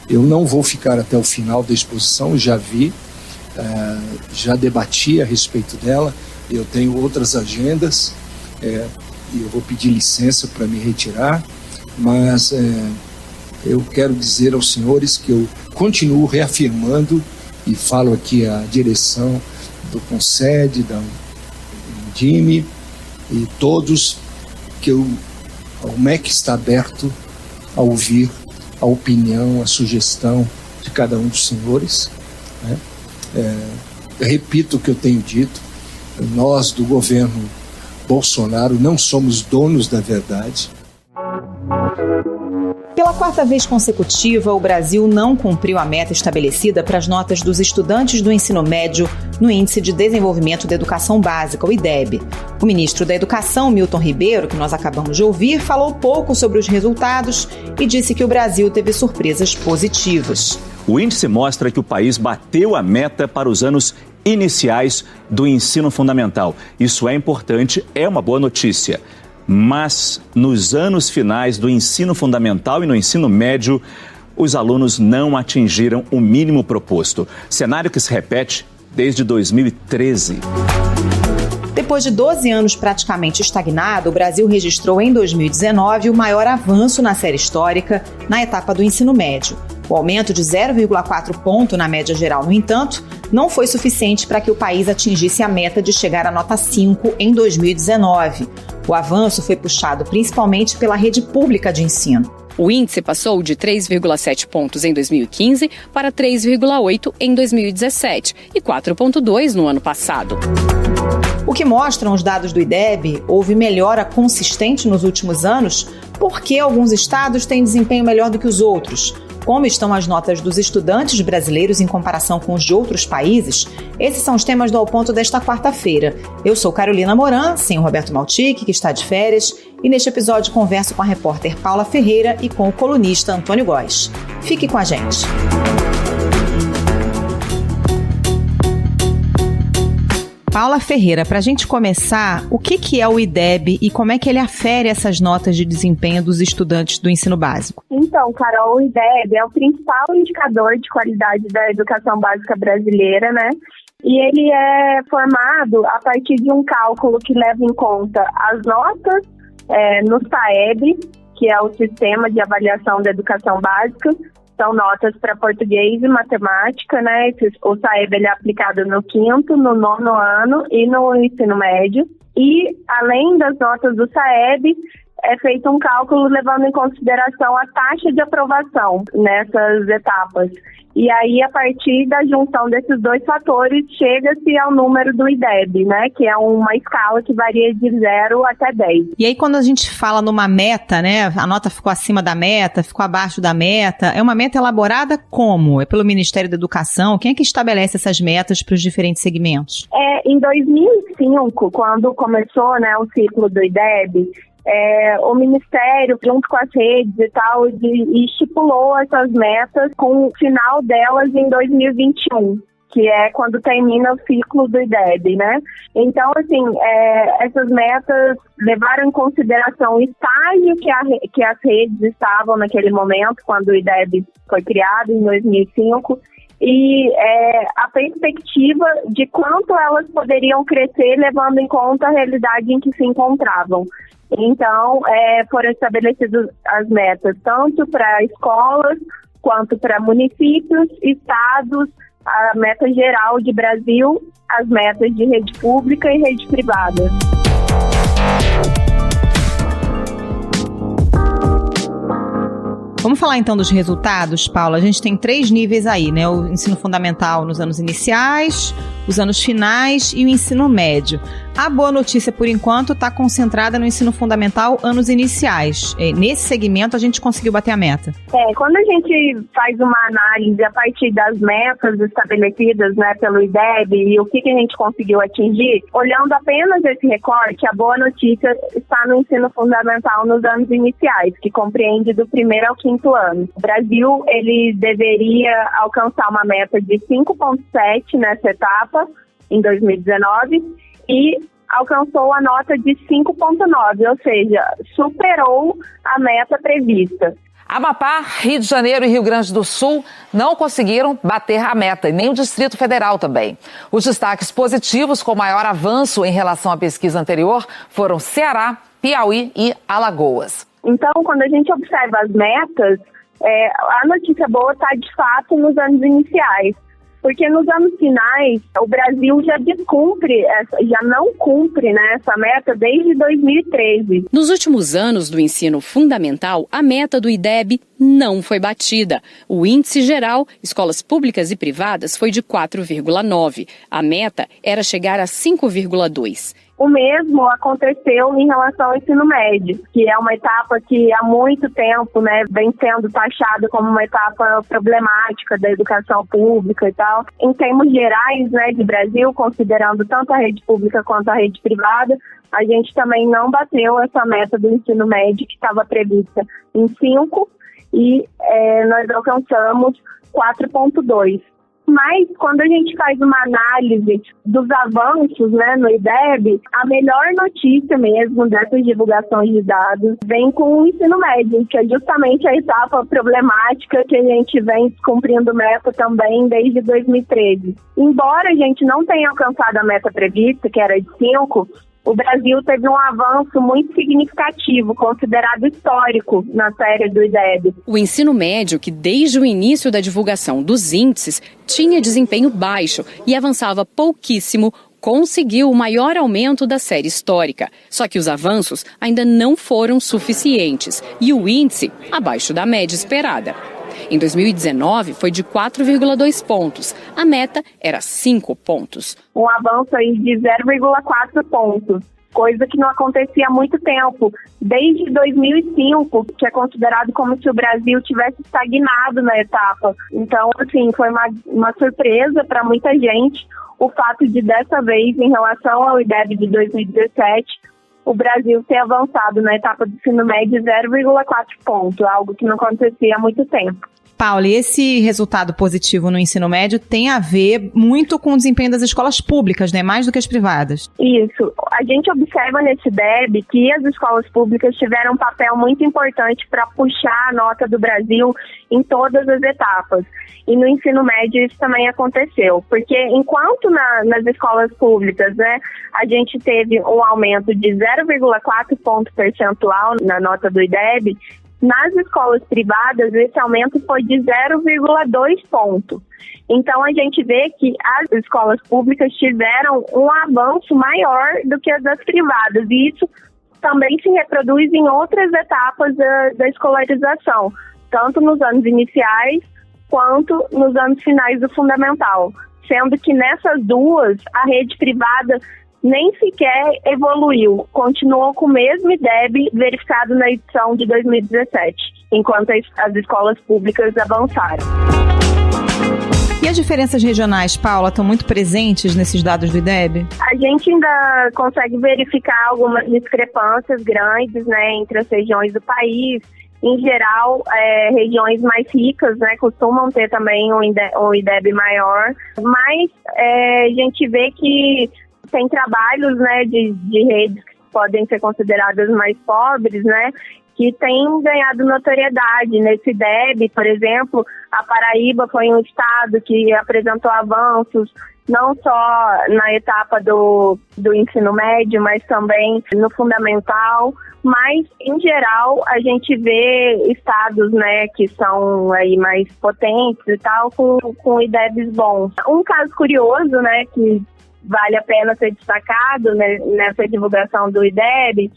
Eu não vou ficar até o final da exposição, já vi, já debati a respeito dela, eu tenho outras agendas, e eu vou pedir licença para me retirar, mas eu quero dizer aos senhores que eu continuo reafirmando, e falo aqui a direção do CONSED, da DIME, e todos, que o MEC está aberto a ouvir a opinião, a sugestão de cada um dos senhores, né? Repito o que eu tenho dito, nós do governo Bolsonaro não somos donos da verdade. Pela quarta vez consecutiva, o Brasil não cumpriu a meta estabelecida para as notas dos estudantes do ensino médio no Índice de Desenvolvimento da Educação Básica, o IDEB. O ministro da Educação, Milton Ribeiro, que nós acabamos de ouvir, falou pouco sobre os resultados e disse que o Brasil teve surpresas positivas. O índice mostra que o país bateu a meta para os anos iniciais do ensino fundamental. Isso é importante, é uma boa notícia. Mas, nos anos finais do ensino fundamental e no ensino médio, os alunos não atingiram o mínimo proposto. Cenário que se repete desde 2013. Depois de 12 anos praticamente estagnado, o Brasil registrou em 2019 o maior avanço na série histórica na etapa do ensino médio. O aumento de 0,4 ponto na média geral, no entanto, não foi suficiente para que o país atingisse a meta de chegar à nota 5 em 2019. O avanço foi puxado principalmente pela rede pública de ensino. O índice passou de 3,7 pontos em 2015 para 3,8 em 2017 e 4,2 no ano passado. O que mostram os dados do IDEB, houve melhora consistente nos últimos anos, porque alguns estados têm desempenho melhor do que os outros. Como estão as notas dos estudantes brasileiros em comparação com os de outros países? Esses são os temas do Ao Ponto desta quarta-feira. Eu sou Carolina Moran, sem o Roberto Maltic, que está de férias, e neste episódio converso com a repórter Paula Ferreira e com o colunista Antônio Góes. Fique com a gente. Paula Ferreira, para a gente começar, o que é o IDEB e como é que ele afere essas notas de desempenho dos estudantes do ensino básico? Então, Carol, o IDEB é o principal indicador de qualidade da educação básica brasileira, né? E ele é formado a partir de um cálculo que leva em conta as notas no SAEB, que é o Sistema de Avaliação da Educação Básica. São notas para português e matemática, né? O SAEB ele é aplicado no 5º, no 9º ano e no ensino médio. E, além das notas do SAEB, é feito um cálculo levando em consideração a taxa de aprovação nessas etapas. E aí, a partir da junção desses dois fatores, chega-se ao número do IDEB, né? Que é uma escala que varia de 0 até 10. E aí, quando a gente fala numa meta, né? A nota ficou acima da meta, ficou abaixo da meta. É uma meta elaborada como? É pelo Ministério da Educação? Quem é que estabelece essas metas para os diferentes segmentos? Em 2005, quando começou, né, o ciclo do IDEB, o Ministério, junto com as redes e tal, estipulou essas metas com o final delas em 2021, que é quando termina o ciclo do IDEB, né? Então, assim, essas metas levaram em consideração o estágio que as redes estavam naquele momento, quando o IDEB foi criado em 2005, e a perspectiva de quanto elas poderiam crescer, levando em conta a realidade em que se encontravam. Então, foram estabelecidas as metas tanto para escolas quanto para municípios, estados, a meta geral de Brasil, as metas de rede pública e rede privada. Vamos falar então dos resultados, Paula. A gente tem 3 níveis aí, né? O ensino fundamental nos anos iniciais, os anos finais e o ensino médio. A boa notícia, por enquanto, está concentrada no ensino fundamental, anos iniciais. Nesse segmento, a gente conseguiu bater a meta. Quando a gente faz uma análise a partir das metas estabelecidas, né, pelo IDEB e o que a gente conseguiu atingir, olhando apenas esse recorte, a boa notícia está no ensino fundamental nos anos iniciais, que compreende do 1º ao 5º ano. O Brasil, ele deveria alcançar uma meta de 5,7 nessa etapa, em 2019, e alcançou a nota de 5,9, ou seja, superou a meta prevista. Amapá, Rio de Janeiro e Rio Grande do Sul não conseguiram bater a meta, e nem o Distrito Federal também. Os destaques positivos com maior avanço em relação à pesquisa anterior foram Ceará, Piauí e Alagoas. Então, quando a gente observa as metas, a notícia boa está de fato nos anos iniciais. Porque nos anos finais, o Brasil já não cumpre, né, essa meta desde 2013. Nos últimos anos do ensino fundamental, a meta do IDEB não foi batida. O índice geral, escolas públicas e privadas, foi de 4,9. A meta era chegar a 5,2. O mesmo aconteceu em relação ao ensino médio, que é uma etapa que há muito tempo, né, vem sendo taxada como uma etapa problemática da educação pública e tal. Em termos gerais, né, de Brasil, considerando tanto a rede pública quanto a rede privada, a gente também não bateu essa meta do ensino médio que estava prevista em 5 e nós alcançamos 4,2. Mas, quando a gente faz uma análise dos avanços, né, no IDEB, a melhor notícia mesmo dessas divulgações de dados vem com o ensino médio, que é justamente a etapa problemática que a gente vem descumprindo meta também desde 2013. Embora a gente não tenha alcançado a meta prevista, que era de 5, o Brasil teve um avanço muito significativo, considerado histórico, na série do IDEB. O ensino médio, que desde o início da divulgação dos índices tinha desempenho baixo e avançava pouquíssimo, conseguiu o maior aumento da série histórica. Só que os avanços ainda não foram suficientes e o índice abaixo da média esperada. Em 2019, foi de 4,2 pontos. A meta era 5 pontos. Um avanço aí de 0,4 pontos, coisa que não acontecia há muito tempo. Desde 2005, que é considerado como se o Brasil tivesse estagnado na etapa. Então, assim, foi uma surpresa para muita gente o fato de, dessa vez, em relação ao IDEB de 2017, o Brasil ter avançado na etapa do ensino médio 0,4 pontos, algo que não acontecia há muito tempo. Paula, e esse resultado positivo no ensino médio tem a ver muito com o desempenho das escolas públicas, né? Mais do que as privadas. Isso. A gente observa nesse IDEB que as escolas públicas tiveram um papel muito importante para puxar a nota do Brasil em todas as etapas. E no ensino médio isso também aconteceu, porque enquanto nas escolas públicas, né, a gente teve um aumento de 0,4 ponto percentual na nota do IDEB, nas escolas privadas esse aumento foi de 0,2 ponto. Então a gente vê que as escolas públicas tiveram um avanço maior do que as das privadas, e isso também se reproduz em outras etapas da escolarização, tanto nos anos iniciais quanto nos anos finais do fundamental, sendo que nessas duas a rede privada nem sequer evoluiu, continuou com o mesmo IDEB verificado na edição de 2017, enquanto as escolas públicas avançaram. E as diferenças regionais, Paula, estão muito presentes nesses dados do IDEB? A gente ainda consegue verificar algumas discrepâncias grandes, né, entre as regiões do país. Em geral, regiões mais ricas, né, costumam ter também um IDEB maior, mas a gente vê que tem trabalhos, né, de redes que podem ser consideradas mais pobres, né, que têm ganhado notoriedade. Nesse IDEB, por exemplo, a Paraíba foi um estado que apresentou avanços não só na etapa do ensino médio, mas também no fundamental. Mas, em geral, a gente vê estados, né, que são aí mais potentes e tal, com IDEBs bons. Um caso curioso, né, que vale a pena ser destacado, né, nessa divulgação do IDEB,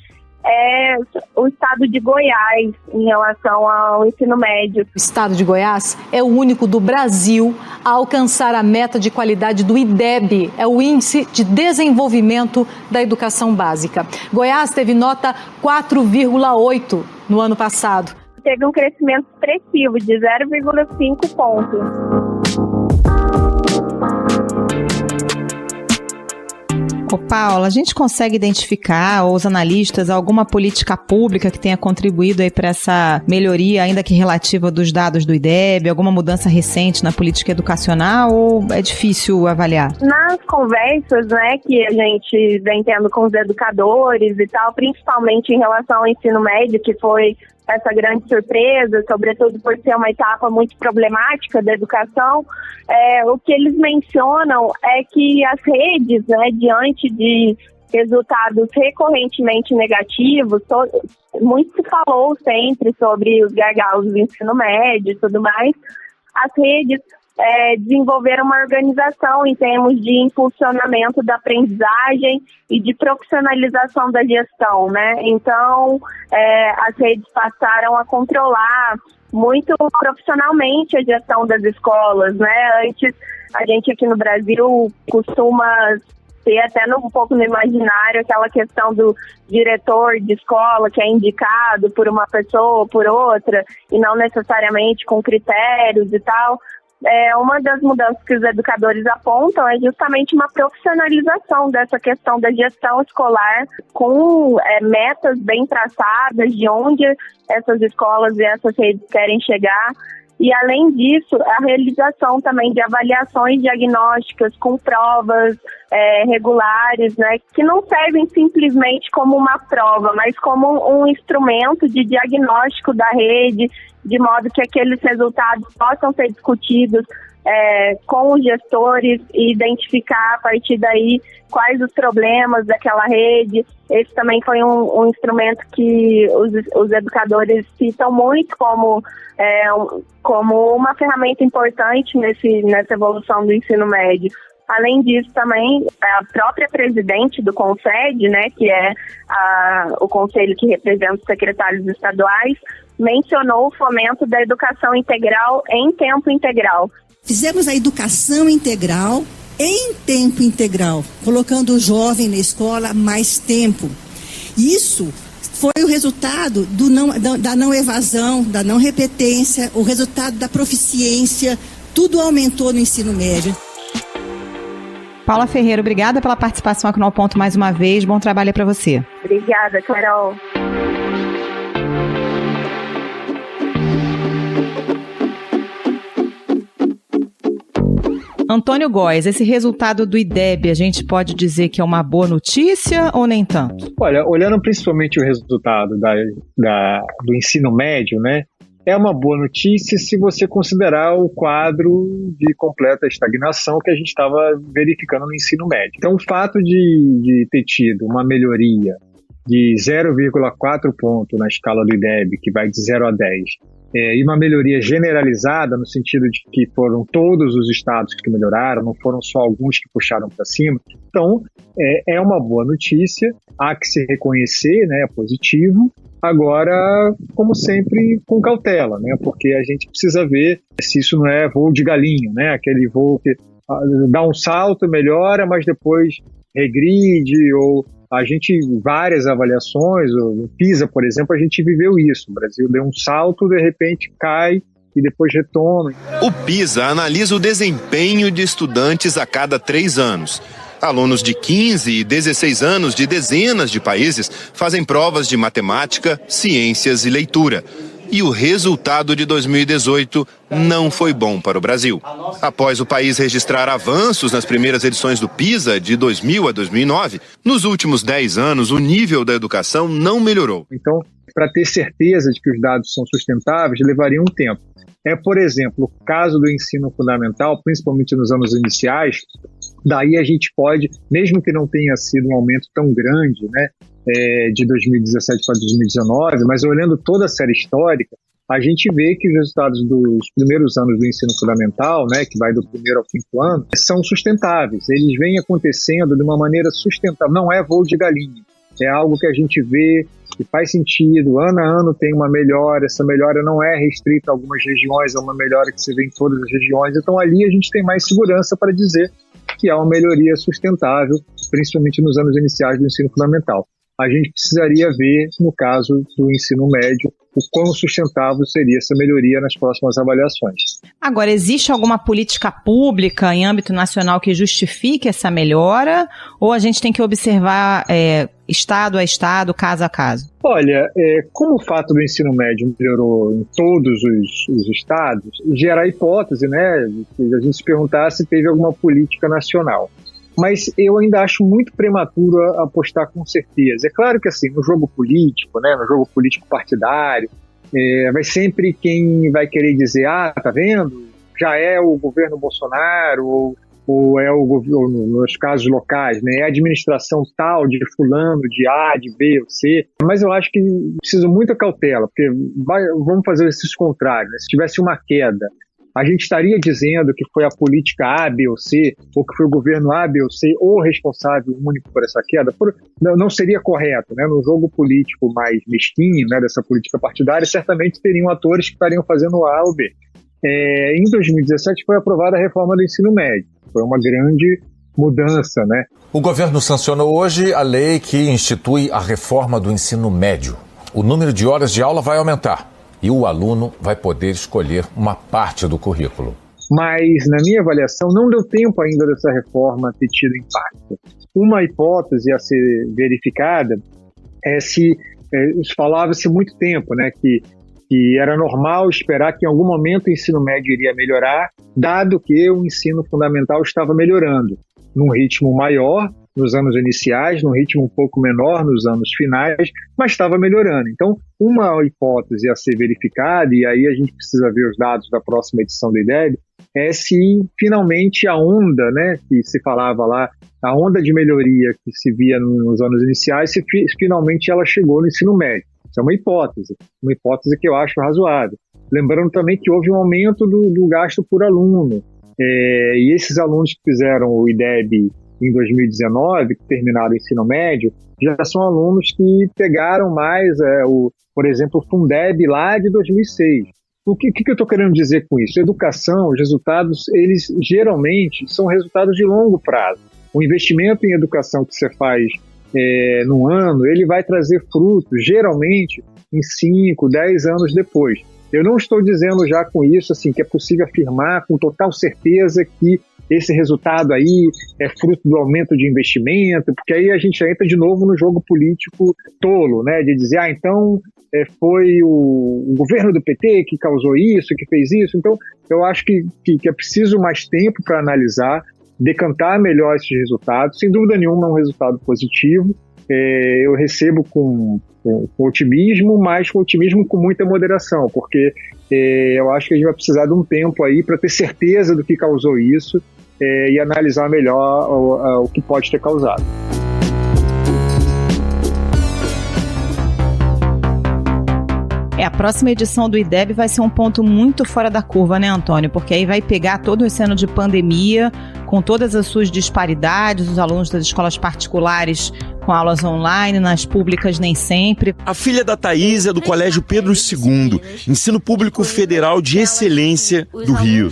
é o estado de Goiás em relação ao ensino médio. O estado de Goiás é o único do Brasil a alcançar a meta de qualidade do IDEB, é o Índice de Desenvolvimento da Educação Básica. Goiás teve nota 4,8 no ano passado. Teve um crescimento expressivo de 0,5 pontos. Ô, Paula, a gente consegue identificar, ou os analistas, alguma política pública que tenha contribuído aí para essa melhoria, ainda que relativa, dos dados do IDEB, alguma mudança recente na política educacional, ou é difícil avaliar? Nas conversas, né, que a gente vem tendo com os educadores e tal, principalmente em relação ao ensino médio, que foi essa grande surpresa, sobretudo por ser uma etapa muito problemática da educação. O que eles mencionam é que as redes, né, diante de resultados recorrentemente negativos, muito se falou sempre sobre os gargalos do ensino médio e tudo mais, as redes desenvolveram uma organização em termos de impulsionamento da aprendizagem e de profissionalização da gestão, né? Então, as redes passaram a controlar muito profissionalmente a gestão das escolas, né? Antes, a gente aqui no Brasil costuma ter até um pouco no imaginário aquela questão do diretor de escola que é indicado por uma pessoa ou por outra e não necessariamente com critérios e tal. Uma das mudanças que os educadores apontam é justamente uma profissionalização dessa questão da gestão escolar com metas bem traçadas de onde essas escolas e essas redes querem chegar. E, além disso, a realização também de avaliações diagnósticas com provas regulares, né, que não servem simplesmente como uma prova, mas como um instrumento de diagnóstico da rede, de modo que aqueles resultados possam ser discutidos com os gestores e identificar a partir daí quais os problemas daquela rede. Esse também foi um instrumento que os educadores citam muito como uma ferramenta importante nessa evolução do ensino médio. Além disso, também, a própria presidente do CONFED, né, que é o conselho que representa os secretários estaduais, mencionou o fomento da educação integral em tempo integral. Fizemos a educação integral em tempo integral, colocando o jovem na escola mais tempo. Isso foi o resultado da não evasão, da não repetência, o resultado da proficiência, tudo aumentou no ensino médio. Paula Ferreira, obrigada pela participação aqui no Ao Ponto mais uma vez. Bom trabalho para você. Obrigada, Carol. Antônio Góes, esse resultado do IDEB, a gente pode dizer que é uma boa notícia ou nem tanto? Olha, olhando principalmente o resultado do ensino médio, né, é uma boa notícia se você considerar o quadro de completa estagnação que a gente estava verificando no ensino médio. Então, o fato de ter tido uma melhoria de 0,4 ponto na escala do IDEB, que vai de 0 a 10, e uma melhoria generalizada, no sentido de que foram todos os estados que melhoraram, não foram só alguns que puxaram para cima. Então, é uma boa notícia, há que se reconhecer, né, é positivo. Agora, como sempre, com cautela, né, porque a gente precisa ver se isso não é voo de galinha, né, aquele voo que dá um salto, melhora, mas depois regride, ou a gente, várias avaliações, o PISA, por exemplo, a gente viveu isso. O Brasil deu um salto, de repente cai e depois retorna. O PISA analisa o desempenho de estudantes a cada 3 anos. Alunos de 15 e 16 anos de dezenas de países fazem provas de matemática, ciências e leitura. E o resultado de 2018 não foi bom para o Brasil. Após o país registrar avanços nas primeiras edições do PISA, de 2000 a 2009, nos últimos 10 anos o nível da educação não melhorou. Então, para ter certeza de que os dados são sustentáveis, levaria um tempo. Por exemplo, o caso do ensino fundamental, principalmente nos anos iniciais, daí a gente pode, mesmo que não tenha sido um aumento tão grande, né, de 2017 para 2019, mas olhando toda a série histórica, a gente vê que os resultados dos primeiros anos do ensino fundamental, né, que vai do primeiro ao 5º ano, são sustentáveis. Eles vêm acontecendo de uma maneira sustentável, não é voo de galinha. É algo que a gente vê que faz sentido, ano a ano tem uma melhora, essa melhora não é restrita a algumas regiões, é uma melhora que se vê em todas as regiões, então ali a gente tem mais segurança para dizer que há uma melhoria sustentável, principalmente nos anos iniciais do ensino fundamental. A gente precisaria ver, no caso do ensino médio, o quão sustentável seria essa melhoria nas próximas avaliações. Agora, existe alguma política pública em âmbito nacional que justifique essa melhora? Ou a gente tem que observar estado a estado, caso a caso? Olha, como o fato do ensino médio melhorou em todos os estados, gera a hipótese, né, de a gente se perguntar se teve alguma política nacional. Mas eu ainda acho muito prematuro apostar com certeza. É claro que assim, no jogo político, né, no jogo político partidário, vai sempre quem vai querer dizer, tá vendo? Já é o governo Bolsonaro, ou é o governo, nos casos locais, né? É a administração tal de fulano, de A, de B ou C. Mas eu acho que precisa muita cautela, porque vamos fazer esses contrários, né? Se tivesse uma queda, a gente estaria dizendo que foi a política A, B ou C, ou que foi o governo A, B ou C, o responsável único por essa queda? Não seria correto, né? No jogo político mais mesquinho, né, dessa política partidária, certamente teriam atores que estariam fazendo A ou B. Em 2017 foi aprovada a reforma do ensino médio. Foi uma grande mudança, né? O governo sancionou hoje a lei que institui a reforma do ensino médio. O número de horas de aula vai aumentar e o aluno vai poder escolher uma parte do currículo. Mas, na minha avaliação, não deu tempo ainda dessa reforma ter tido impacto. Uma hipótese a ser verificada é se falava-se muito tempo, né, que era normal esperar que em algum momento o ensino médio iria melhorar, dado que o ensino fundamental estava melhorando, num ritmo maior nos anos iniciais, num ritmo um pouco menor nos anos finais, mas estava melhorando. Então, uma hipótese a ser verificada, e aí a gente precisa ver os dados da próxima edição do IDEB, é se finalmente a onda, né, que se falava lá, a onda de melhoria que se via nos anos iniciais, se finalmente ela chegou no ensino médio. Isso é uma hipótese que eu acho razoável. Lembrando também que houve um aumento do gasto por aluno, e esses alunos que fizeram o IDEB em 2019, que terminaram o ensino médio, já são alunos que pegaram mais, por exemplo, o Fundeb lá de 2006. O que eu estou querendo dizer com isso? Educação, os resultados, eles geralmente são resultados de longo prazo. O investimento em educação que você faz num ano, ele vai trazer frutos, geralmente, em 5, 10 anos depois. Eu não estou dizendo já com isso assim, que é possível afirmar com total certeza que esse resultado aí é fruto do aumento de investimento, porque aí a gente entra de novo no jogo político tolo, né? De dizer, então foi o governo do PT que causou isso, que fez isso. Então, eu acho que é preciso mais tempo para analisar, decantar melhor esses resultados. Sem dúvida nenhuma é um resultado positivo. Eu recebo com otimismo, mas com otimismo com muita moderação, porque eu acho que a gente vai precisar de um tempo aí para ter certeza do que causou isso e analisar melhor o que pode ter causado. A próxima edição do IDEB vai ser um ponto muito fora da curva, né, Antônio? Porque aí vai pegar todo esse ano de pandemia, com todas as suas disparidades, os alunos das escolas particulares com aulas online, nas públicas nem sempre. A filha da Thaís é do Colégio Pedro II, ensino público federal de excelência do Rio.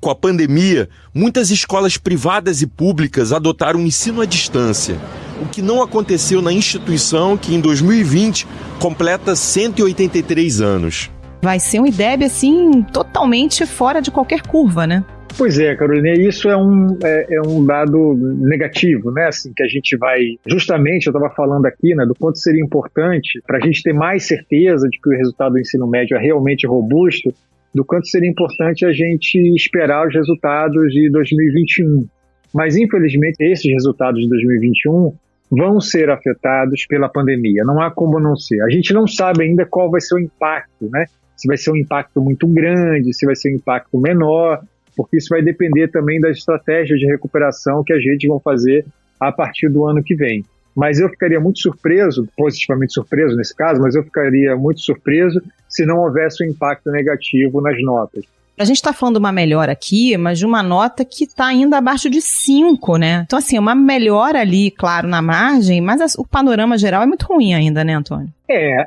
Com a pandemia, muitas escolas privadas e públicas adotaram o ensino à distância, o que não aconteceu na instituição que em 2020 completa 183 anos. Vai ser um IDEB, assim, totalmente fora de qualquer curva, né? Pois é, Carolina, isso é um dado negativo, né? Assim, que a gente vai... Justamente, eu estava falando aqui, né, do quanto seria importante para a gente ter mais certeza de que o resultado do ensino médio é realmente robusto, do quanto seria importante a gente esperar os resultados de 2021. Mas, infelizmente, esses resultados de 2021 vão ser afetados pela pandemia. Não há como não ser. A gente não sabe ainda qual vai ser o impacto, né? Se vai ser um impacto muito grande, se vai ser um impacto menor, porque isso vai depender também das estratégias de recuperação que as redes vão fazer a partir do ano que vem. Mas eu ficaria muito surpreso, positivamente surpreso nesse caso, mas eu ficaria muito surpreso se não houvesse um impacto negativo nas notas. A gente está falando de uma melhora aqui, mas de uma nota que está ainda abaixo de 5, né? Então, assim, uma melhora ali, claro, na margem, mas o panorama geral é muito ruim ainda, né, Antônio?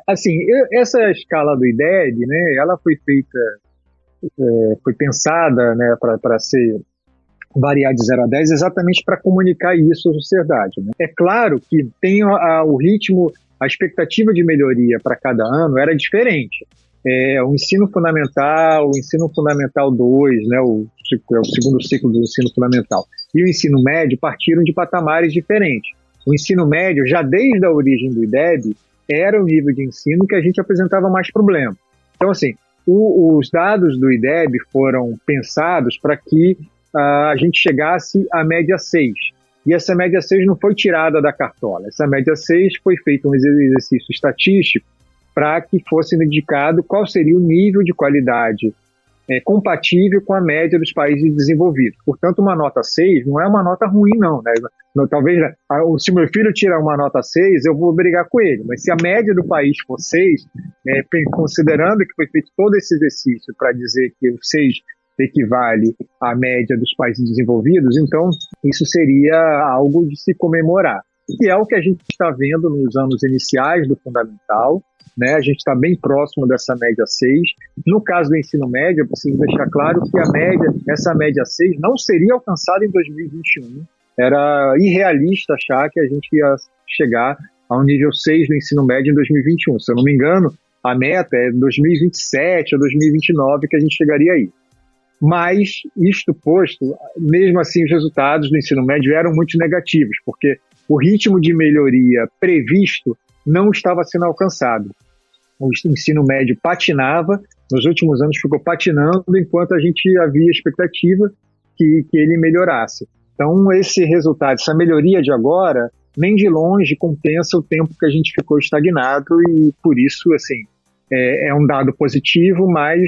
Assim, essa escala do IDEB, né, ela foi feita, foi pensada, né, para ser variar de 0 a 10 exatamente para comunicar isso à sociedade, né? É claro que tem o ritmo, a expectativa de melhoria para cada ano era diferente. O ensino fundamental 2, né, o segundo ciclo do ensino fundamental, e o ensino médio partiram de patamares diferentes. O ensino médio, já desde a origem do IDEB, era o nível de ensino que a gente apresentava mais problema. Então, assim, os dados do IDEB foram pensados para que a gente chegasse à média 6. E essa média 6 não foi tirada da cartola. Essa média 6 foi feito um exercício estatístico para que fosse indicado qual seria o nível de qualidade compatível com a média dos países desenvolvidos. Portanto, uma nota 6 não é uma nota ruim, não, né? Talvez, se meu filho tirar uma nota 6, eu vou brigar com ele. Mas se a média do país for 6, considerando que foi feito todo esse exercício para dizer que o 6 equivale à média dos países desenvolvidos, então isso seria algo de se comemorar. Que é o que a gente está vendo nos anos iniciais do fundamental, né? A gente está bem próximo dessa média 6. No caso do ensino médio, eu preciso deixar claro que essa média 6 não seria alcançada em 2021. Era irrealista achar que a gente ia chegar ao nível 6 do ensino médio em 2021. Se eu não me engano, a meta é 2027 ou 2029 que a gente chegaria aí. Mas, isto posto, mesmo assim os resultados do ensino médio eram muito negativos, porque o ritmo de melhoria previsto não estava sendo alcançado. O ensino médio patinava, nos últimos anos ficou patinando, enquanto a gente havia expectativa que ele melhorasse. Então, esse resultado, essa melhoria de agora, nem de longe compensa o tempo que a gente ficou estagnado e, por isso, assim, é um dado positivo, mas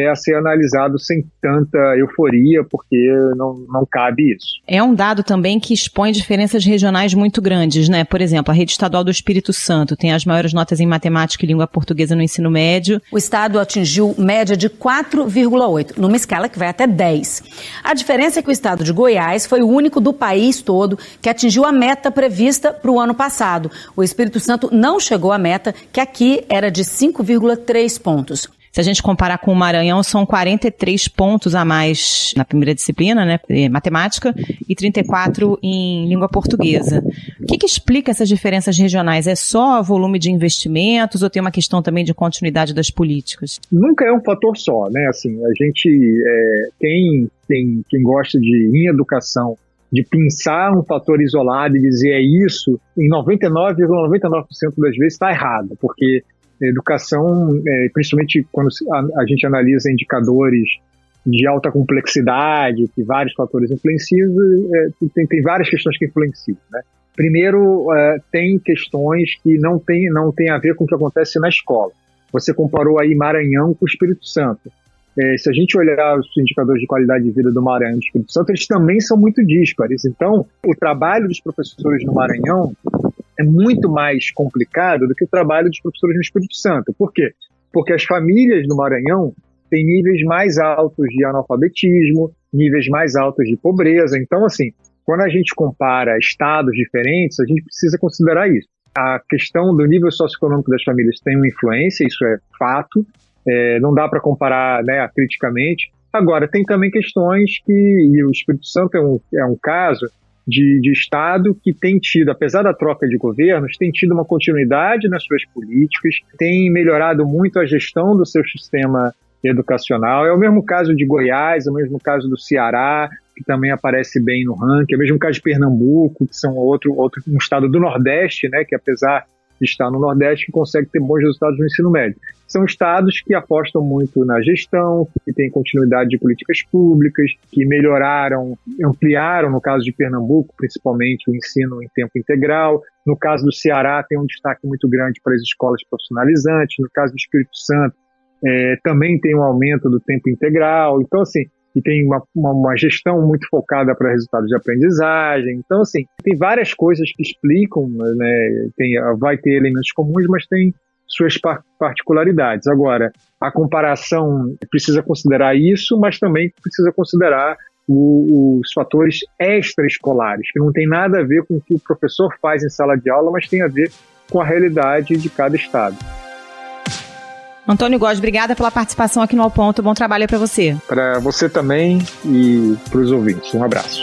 a ser analisado sem tanta euforia, porque não cabe isso. É um dado também que expõe diferenças regionais muito grandes, né? Por exemplo, a rede estadual do Espírito Santo tem as maiores notas em matemática e língua portuguesa no ensino médio. O estado atingiu média de 4,8, numa escala que vai até 10. A diferença é que o estado de Goiás foi o único do país todo que atingiu a meta prevista para o ano passado. O Espírito Santo não chegou à meta, que aqui era de 5,3 pontos. Se a gente comparar com o Maranhão, são 43 pontos a mais na primeira disciplina, né, matemática, e 34 em língua portuguesa. O que explica essas diferenças regionais? É só volume de investimentos ou tem uma questão também de continuidade das políticas? Nunca é um fator só, né? Assim, a gente tem quem gosta em educação de pensar um fator isolado e dizer é isso, em 99,99% das vezes está errado, porque educação, principalmente quando a gente analisa indicadores de alta complexidade, que vários fatores influenciam, tem várias questões que influenciam, né? Primeiro, tem questões que não tem a ver com o que acontece na escola. Você comparou aí Maranhão com o Espírito Santo. Se a gente olhar os indicadores de qualidade de vida do Maranhão e do Espírito Santo, eles também são muito díspares. Então, o trabalho dos professores no Maranhão é muito mais complicado do que o trabalho dos professores no Espírito Santo. Por quê? Porque as famílias do Maranhão têm níveis mais altos de analfabetismo, níveis mais altos de pobreza. Então, assim, quando a gente compara estados diferentes, a gente precisa considerar isso. A questão do nível socioeconômico das famílias tem uma influência, isso é fato. Não dá para comparar, né, acriticamente. Agora, tem também questões e o Espírito Santo é um caso de Estado que tem tido, apesar da troca de governos, tem tido uma continuidade nas suas políticas, tem melhorado muito a gestão do seu sistema educacional. É o mesmo caso de Goiás, é o mesmo caso do Ceará, que também aparece bem no ranking, é o mesmo caso de Pernambuco, que são um estado do Nordeste, né, que apesar de estar no Nordeste, que consegue ter bons resultados no ensino médio. São estados que apostam muito na gestão, que têm continuidade de políticas públicas, que ampliaram, no caso de Pernambuco, principalmente o ensino em tempo integral. No caso do Ceará, tem um destaque muito grande para as escolas profissionalizantes. No caso do Espírito Santo, também tem um aumento do tempo integral. Então, assim, e tem uma gestão muito focada para resultados de aprendizagem. Então, assim, tem várias coisas que explicam, né? Vai ter elementos comuns, mas tem suas particularidades. Agora, a comparação precisa considerar isso, mas também precisa considerar os fatores extraescolares, que não tem nada a ver com o que o professor faz em sala de aula, mas tem a ver com a realidade de cada estado. Antônio Góes, obrigada pela participação aqui no Ao Ponto. Bom trabalho para você. Para você também e para os ouvintes. Um abraço.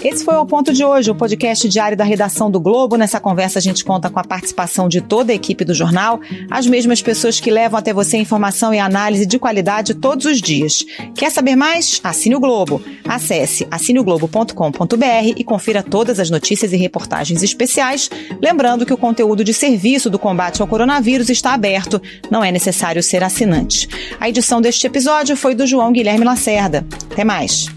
Esse foi o Ao Ponto de hoje, o podcast diário da redação do Globo. Nessa conversa a gente conta com a participação de toda a equipe do jornal, as mesmas pessoas que levam até você informação e análise de qualidade todos os dias. Quer saber mais? Assine o Globo. Acesse assineoglobo.com.br e confira todas as notícias e reportagens especiais. Lembrando que o conteúdo de serviço do combate ao coronavírus está aberto, não é necessário ser assinante. A edição deste episódio foi do João Guilherme Lacerda. Até mais.